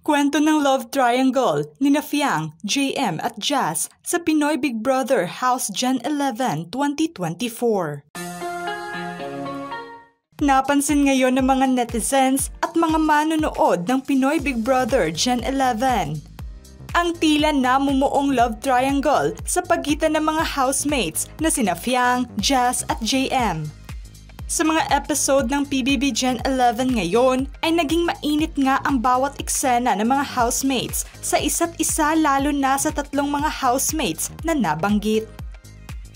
Kwento ng love triangle ni Fiang, JM at Jazz sa Pinoy Big Brother House Gen 11 2024. Napansin ngayon ng mga netizens at mga manonood ng Pinoy Big Brother Gen 11 ang tila namumuong love triangle sa pagitan ng mga housemates na sina Fiang, Jazz at JM. Sa mga episode ng PBB Gen 11 ngayon ay naging mainit nga ang bawat eksena ng mga housemates sa isa't isa, lalo na sa tatlong mga housemates na nabanggit.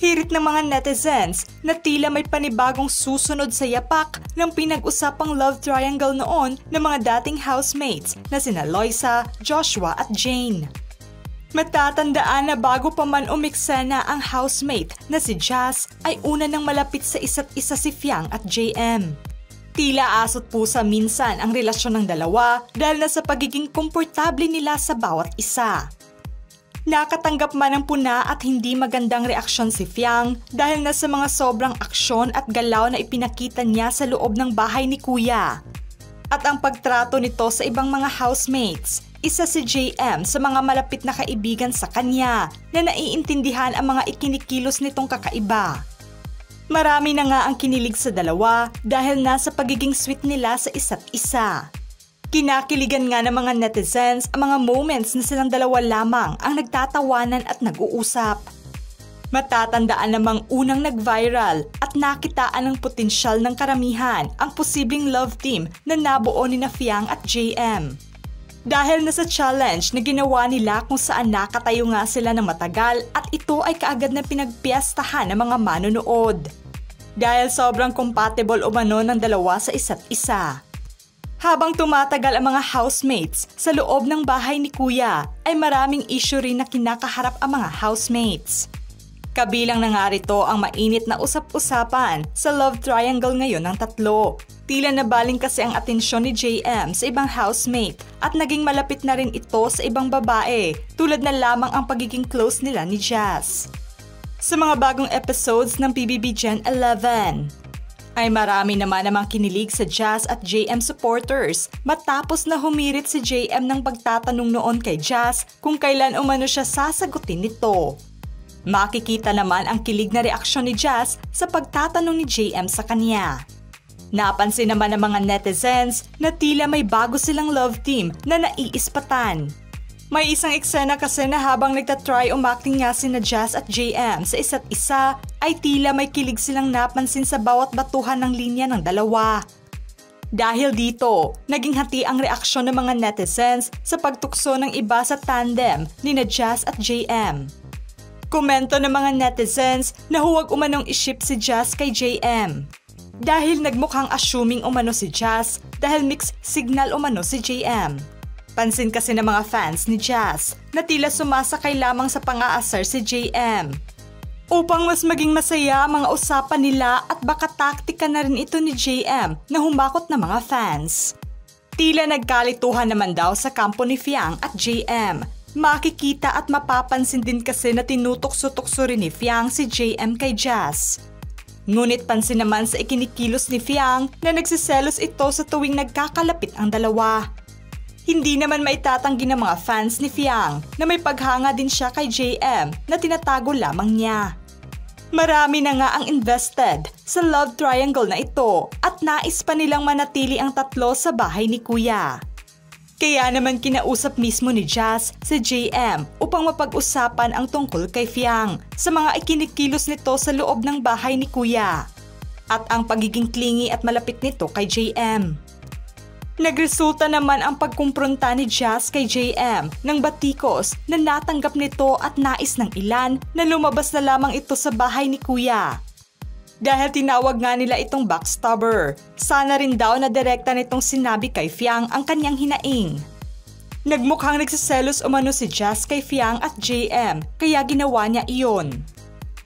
Hirit ng mga netizens na tila may panibagong susunod sa yapak ng pinag-usapang love triangle noon ng mga dating housemates na sina Loisa, Joshua at Jane. Matatandaan na bago pa man umiksena ang housemate na si Jazz ay una nang malapit sa isa't isa si Fiang at JM. Tila aso't pusa minsan ang relasyon ng dalawa dahil na sa pagiging komportable nila sa bawat isa. Nakatanggap man ng puna at hindi magandang reaksyon si Fiang dahil na sa mga sobrang aksyon at galaw na ipinakita niya sa loob ng bahay ni Kuya. At ang pagtrato nito sa ibang mga housemates, isa si JM sa mga malapit na kaibigan sa kanya na naiintindihan ang mga ikinikilos nitong kakaiba. Marami na nga ang kinilig sa dalawa dahil nasa pagiging sweet nila sa isa't isa. Kinakiligan nga ng mga netizens ang mga moments na silang dalawa lamang ang nagtatawanan at nag-uusap. Matatandaan namang unang nag-viral at nakitaan ng potensyal ng karamihan ang posibleng love team na nabuo ni Fiang at JM. Dahil na sa challenge na ginawa nila kung saan nakatayo nga sila ng matagal at ito ay kaagad na pinagpiestahan ng mga manonood. Dahil sobrang compatible umano ng dalawa sa isa't isa. Habang tumatagal ang mga housemates sa loob ng bahay ni Kuya ay maraming issue rin na kinakaharap ang mga housemates. Kabilang na nga rito ang mainit na usap-usapan sa love triangle ngayon ng tatlo. Tila nabaling kasi ang atensyon ni JM sa ibang housemate at naging malapit na rin ito sa ibang babae tulad na lamang ang pagiging close nila ni Jazz. Sa mga bagong episodes ng PBB Gen 11 ay marami naman namang kinilig sa Jazz at JM supporters matapos na humirit si JM ng pagtatanong noon kay Jazz kung kailan umano siya sasagutin nito. Makikita naman ang kilig na reaksyon ni Jazz sa pagtatanong ni JM sa kanya. Napansin naman ng mga netizens na tila may bago silang love team na naiispatan. May isang eksena kasi na habang nagtatry umakting nga sina Jazz at JM sa isa't isa ay tila may kilig silang napansin sa bawat batuhan ng linya ng dalawa. Dahil dito, naging hati ang reaksyon ng mga netizens sa pagtukso ng iba sa tandem ni Jazz at JM. Komento ng mga netizens na huwag umanong iship si Jazz kay JM. Dahil nagmukhang assuming umano si Jazz dahil mixed signal umano si JM. Pansin kasi ng mga fans ni Jazz na tila sumasakay lamang sa pang-aasar si JM. Upang mas maging masaya ang mga usapan nila at baka taktika na rin ito ni JM na humakot ng mga fans. Tila nagkalituhan naman daw sa kampo ni Fiang at JM. Makikita at mapapansin din kasi na tinutukso-tukso rin ni Fiang si JM kay Jazz. Ngunit pansin naman sa ikinikilos ni Fiang na nagsiselos ito sa tuwing nagkakalapit ang dalawa. Hindi naman maitatanggi ng mga fans ni Fiang na may paghanga din siya kay JM na tinatago lamang niya. Marami na nga ang invested sa love triangle na ito at nais pa nilang manatili ang tatlo sa bahay ni Kuya. Kaya naman kinausap mismo ni Jazz si JM upang mapag-usapan ang tungkol kay Fiang sa mga ikinikilos nito sa loob ng bahay ni Kuya at ang pagiging clingy at malapit nito kay JM. Nagresulta naman ang pagkumpronta ni Jazz kay JM ng batikos na natanggap nito at nais ng ilan na lumabas na lamang ito sa bahay ni Kuya. Dahil tinawag nga nila itong backstabber, sana rin daw na direkta nitong sinabi kay Fiang ang kanyang hinaing. Nagmukhang nagsiselos umano si Jazz kay Fiang at JM kaya ginawa niya iyon.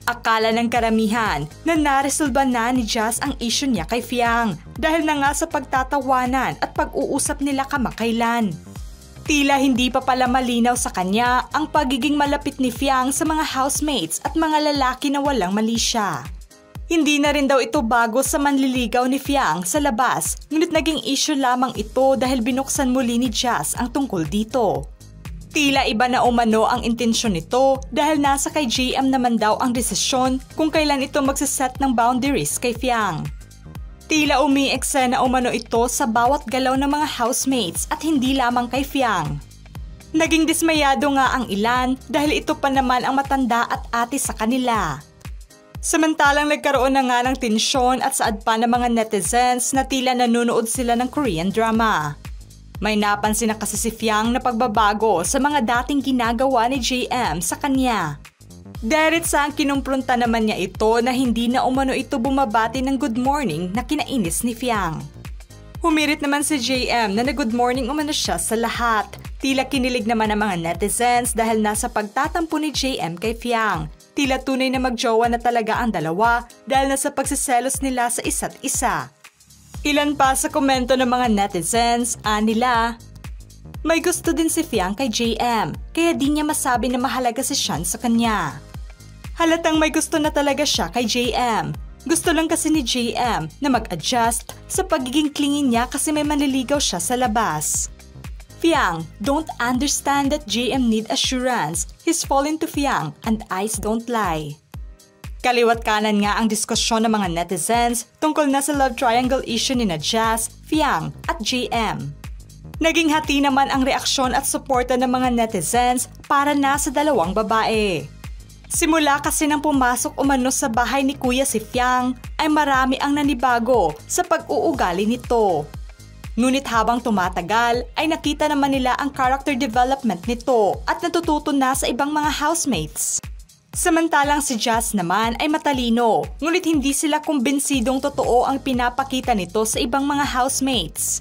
Akala ng karamihan na naresolba na ni Jazz ang issue niya kay Fiang dahil na nga sa pagtatawanan at pag-uusap nila kamakailan. Tila hindi pa pala malinaw sa kanya ang pagiging malapit ni Fiang sa mga housemates at mga lalaki na walang mali siya. Hindi na rin daw ito bago sa manliligaw ni Fiang sa labas, ngunit naging issue lamang ito dahil binuksan muli ni Jazz ang tungkol dito. Tila iba na umano ang intensyon nito dahil nasa kay JM naman daw ang desisyon kung kailan ito magsaset ng boundaries kay Fiang. Tila umi-eksena umano ito sa bawat galaw ng mga housemates at hindi lamang kay Fiang. Naging dismayado nga ang ilan dahil ito pa naman ang matanda at ate sa kanila. Samantalang nagkaroon na nga ng tensyon at saad pa ng mga netizens na tila nanonood sila ng Korean drama. May napansin na kasi si Fiang na pagbabago sa mga dating ginagawa ni JM sa kanya. Diretsa ang kinumpronta naman niya ito na hindi na umano ito bumabati ng good morning na kinainis ni Fiang. Humirit naman si JM na good morning umano siya sa lahat. Tila kinilig naman ang mga netizens dahil nasa pagtatampo ni JM kay Fiang. Tila tunay na magjowa na talaga ang dalawa dahil nasa pagsiselos nila sa isa't isa. Ilan pa sa komento ng mga netizens, nila, may gusto din si Fiang kay JM, kaya di niya masabi na mahalaga si Sean sa kanya. Halatang may gusto na talaga siya kay JM. Gusto lang kasi ni JM na mag-adjust sa pagiging clingy niya kasi may manliligaw siya sa labas. Fiang don't understand that JM need assurance. He's fallen to Fiang and eyes don't lie. Kaliwat kanan nga ang diskusyon ng mga netizens tungkol na sa love triangle issue ni Jazz, Fiang at JM. Naging hati naman ang reaksyon at suporta ng mga netizens para na sa dalawang babae. Simula kasi nang pumasok umano sa bahay ni Kuya si Fiang ay marami ang nanibago sa pag-uugali nito. Ngunit habang tumatagal ay nakita naman nila ang character development nito at natututo na sa ibang mga housemates. Samantalang si Jazz naman ay matalino, ngunit hindi sila kumbinsidong totoo ang pinapakita nito sa ibang mga housemates.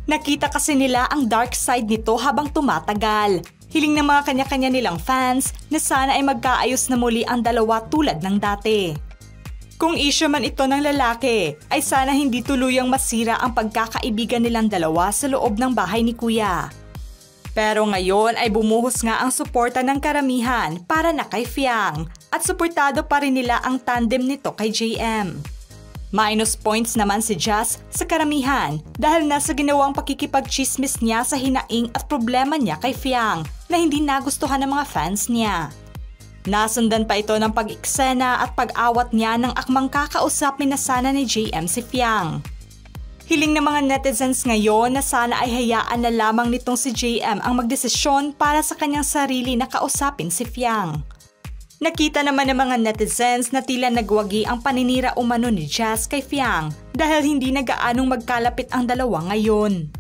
Nakita kasi nila ang dark side nito habang tumatagal. Hiling ng mga kanya-kanya nilang fans na sana ay magkaayos na muli ang dalawa tulad ng dati. Kung issue man ito ng lalaki, ay sana hindi tuluyang masira ang pagkakaibigan nilang dalawa sa loob ng bahay ni Kuya. Pero ngayon ay bumuhos nga ang suporta ng karamihan para na kay Fiang at suportado pa rin nila ang tandem nito kay JM. Minus points naman si Jazz sa karamihan dahil nasa ginawang pakikipagchismis niya sa hinaing at problema niya kay Fiang na hindi nagustuhan ng mga fans niya. Nasundan pa ito ng pag-eksena at pag-awat niya ng akmang kakausapin na sana ni JM si Fiang. Hiling ng mga netizens ngayon na sana ay hayaan na lamang nitong si JM ang magdesisyon para sa kanyang sarili na kausapin si Fiang. Nakita naman ng mga netizens na tila nagwagi ang paninira umano ni Jazz kay Fiang dahil hindi na gaanong magkalapit ang dalawa ngayon.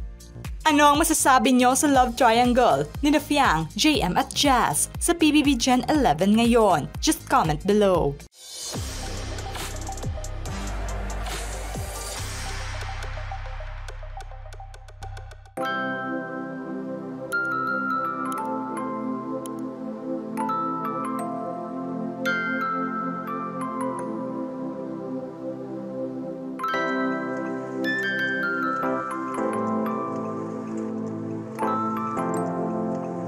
Ano ang masasabi niyo sa love triangle ni Fiang, JM at Jazz sa PBB Gen 11 ngayon? Just comment below.